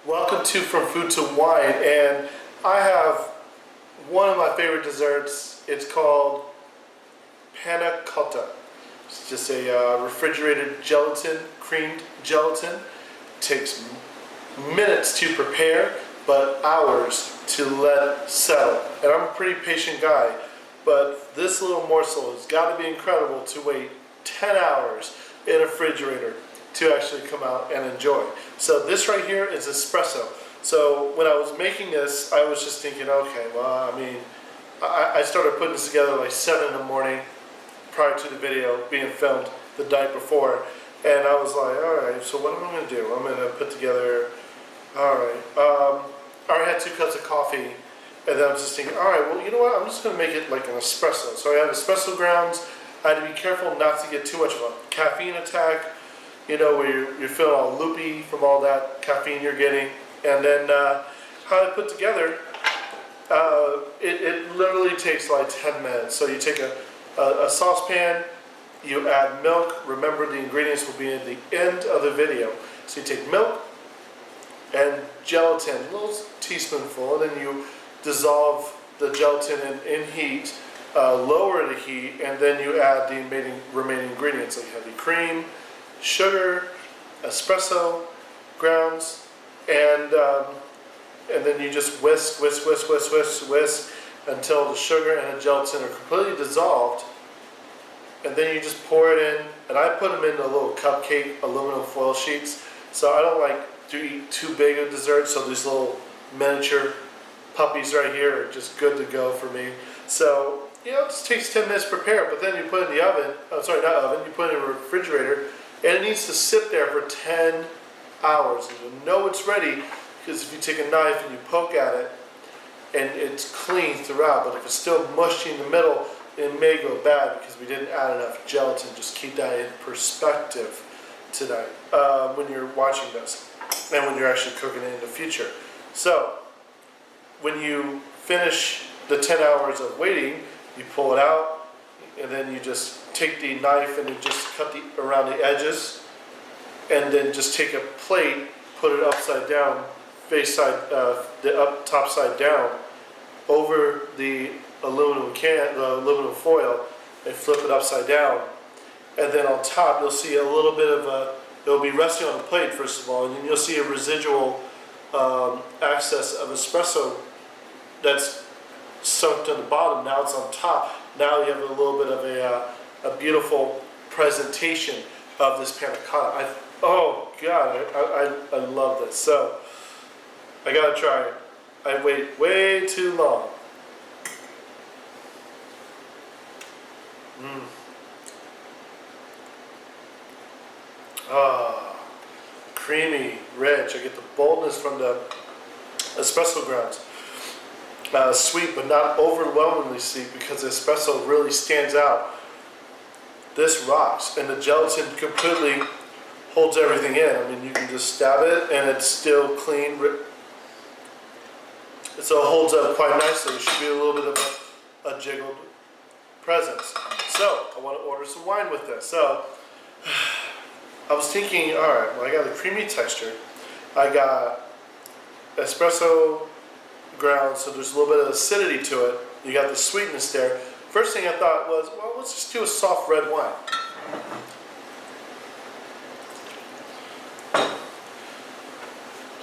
Welcome to From Food to Wine, and I have one of my favorite desserts. It's called panna cotta. It's just a refrigerated gelatin, creamed gelatin. It takes minutes to prepare, but hours to let settle. And I'm a pretty patient guy, but this little morsel has got to be incredible to wait 10 hours in a refrigerator to actually come out and enjoy. So this right here is espresso. So when I was making this, I was just thinking, okay, well, I mean, I started putting this together like 7 in the morning prior to the video being filmed the night before. And I was like, all right, so what am I going to do? I'm going to put together, all right, I already had 2 cups of coffee. And then I was just thinking, all right, well, you know what? I'm just going to make it like an espresso. So I had espresso grounds. I had to be careful not to get too much of a caffeine attack, you know, where you're feeling all loopy from all that caffeine you're getting. And then how I put together, it literally takes like 10 minutes. So you take a saucepan, you add milk. Remember, the ingredients will be at the end of the video. So you take milk and gelatin, a little teaspoonful, and then you dissolve the gelatin in heat, lower the heat, and then you add the remaining ingredients like heavy cream, sugar, espresso grounds, and then you just whisk until the sugar and the gelatin are completely dissolved, and then you just pour it in. And I put them in the little cupcake aluminum foil sheets, so I don't like to eat too big a dessert, so these little miniature puppies right here are just good to go for me. So, you know, it just takes 10 minutes to prepare, but then you put it in the oven, you put it in the refrigerator, and it needs to sit there for 10 hours. And you'll know it's ready because if you take a knife and you poke at it, and it's clean throughout, but if it's still mushy in the middle, it may go bad because we didn't add enough gelatin. Just keep that in perspective tonight when you're watching this and when you're actually cooking it in the future. So, when you finish the 10 hours of waiting, you pull it out, and then you just take the knife and you just cut around the edges, and then just take a plate, put it upside down, top side down, over the aluminum foil, and flip it upside down. And then on top, you'll see a little bit of it'll be resting on the plate first of all, and then you'll see a residual excess of espresso that's sunk to the bottom. Now it's on top. Now you have a little bit of a beautiful presentation of this panna cotta. Oh God, I love this. So I gotta try it. I wait way too long. Creamy, rich. I get the boldness from the espresso grounds. Sweet, but not overwhelmingly sweet, because the espresso really stands out. This rocks, and the gelatin completely holds everything in. I mean, you can just stab it, and it's still clean. So it holds up quite nicely. It should be a little bit of a jiggled presence. So I want to order some wine with this. So I was thinking, all right, well, I got a creamy texture. I got espresso ground, so there's a little bit of acidity to it. You got the sweetness there. First thing I thought was, well, let's just do a soft red wine.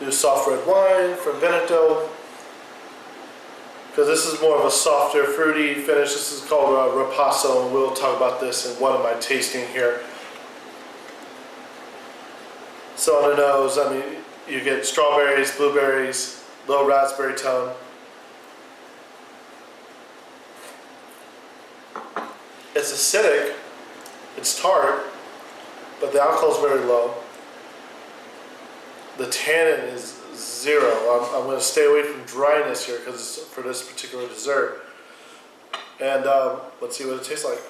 Do a soft red wine from Veneto, because this is more of a softer, fruity finish. This is called Ripasso, and we'll talk about this in one of my tasting here. So on the nose, I mean, you get strawberries, blueberries, low raspberry tone. It's acidic, it's tart, but the alcohol is very low. The tannin is 0. I'm going to stay away from dryness here because it's for this particular dessert. And let's see what it tastes like.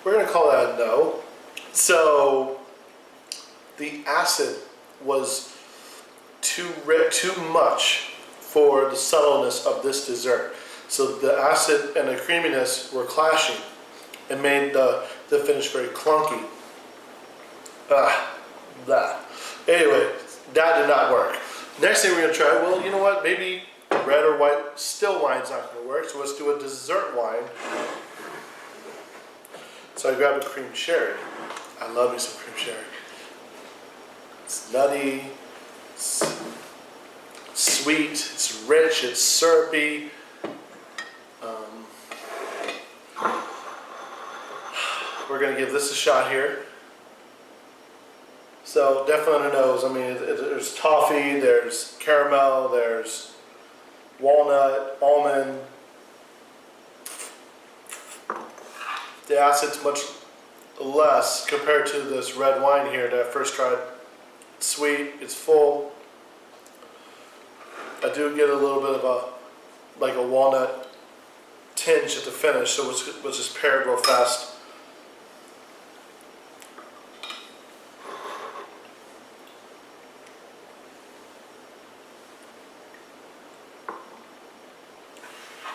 We're going to call that a no. So the acid was too much for the subtleness of this dessert. So the acid and the creaminess were clashing and made the finish very clunky. Blah. Anyway, that did not work. Next thing we're going to try, well, you know what, maybe red or white still wine's not going to work, so let's do a dessert wine. So I grabbed a cream sherry. I love me some cream sherry. It's nutty, it's sweet, it's rich, it's syrupy. We're going to give this a shot here. So definitely on the nose, I mean, there's toffee, there's caramel, there's walnut, almond. The acid's much less compared to this red wine here that I first tried. It's sweet, it's full. I do get a little bit of a walnut tinge at the finish, so let's just pair it real fast.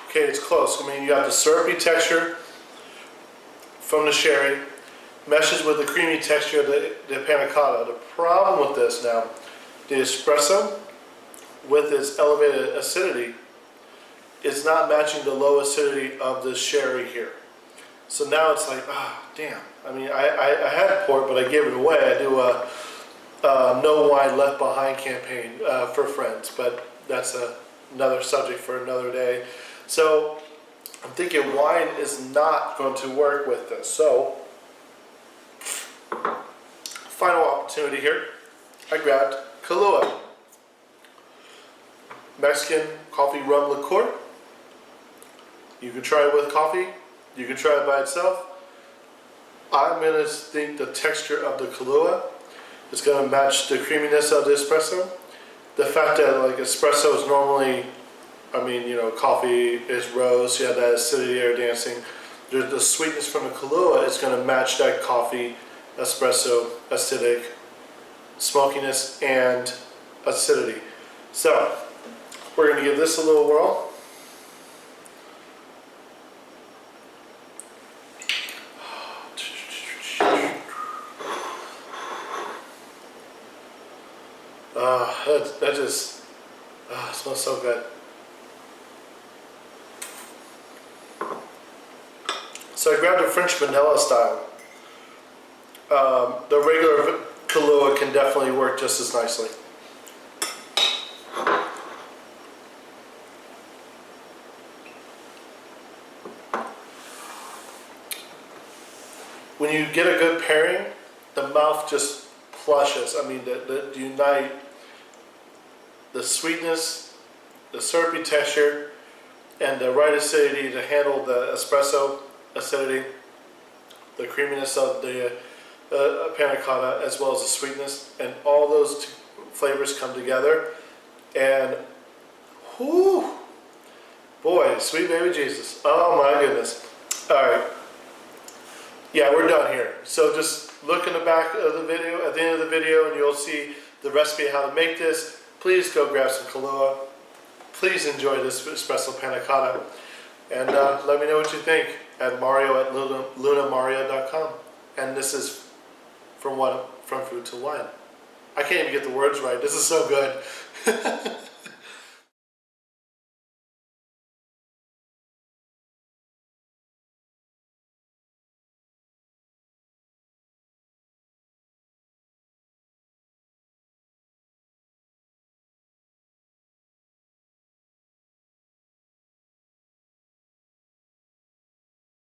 Okay, it's close. I mean, you got the syrupy texture from the sherry, meshes with the creamy texture of the panna cotta. The problem with this now, the espresso, with its elevated acidity, is not matching the low acidity of the sherry here. So now it's like, damn. I mean, I had port, but I gave it away. I do a no wine left behind campaign for friends, but that's another subject for another day. So I'm thinking wine is not going to work with this. So final opportunity here. I grabbed Kahlua, Mexican coffee rum liqueur. You can try it with coffee. You can try it by itself. I'm going to think the texture of the Kahlua is going to match the creaminess of the espresso. The fact that like espresso is normally, I mean, you know, coffee is rose, you have that acidity there dancing. The sweetness from the Kahlua is going to match that coffee, espresso, acidic, smokiness, and acidity. So, we're going to give this a little whirl. That just smells so good. So I grabbed a French vanilla style. The regular Kahlua can definitely work just as nicely. When you get a good pairing, the mouth just plushes. I mean, the unite the sweetness, the syrupy texture, and the right acidity to handle the espresso acidity, the creaminess of the panna cotta, as well as the sweetness, and all those flavors come together, and whoo, boy, sweet baby Jesus, oh my goodness. All right, yeah, we're done here. So just look in the back of the video, at the end of the video, and you'll see the recipe how to make this. Please go grab some Kahlua. Please enjoy this espresso panna cotta, and let me know what you think at mario@lunamario.com. And this is from food to wine. I can't even get the words right. This is so good.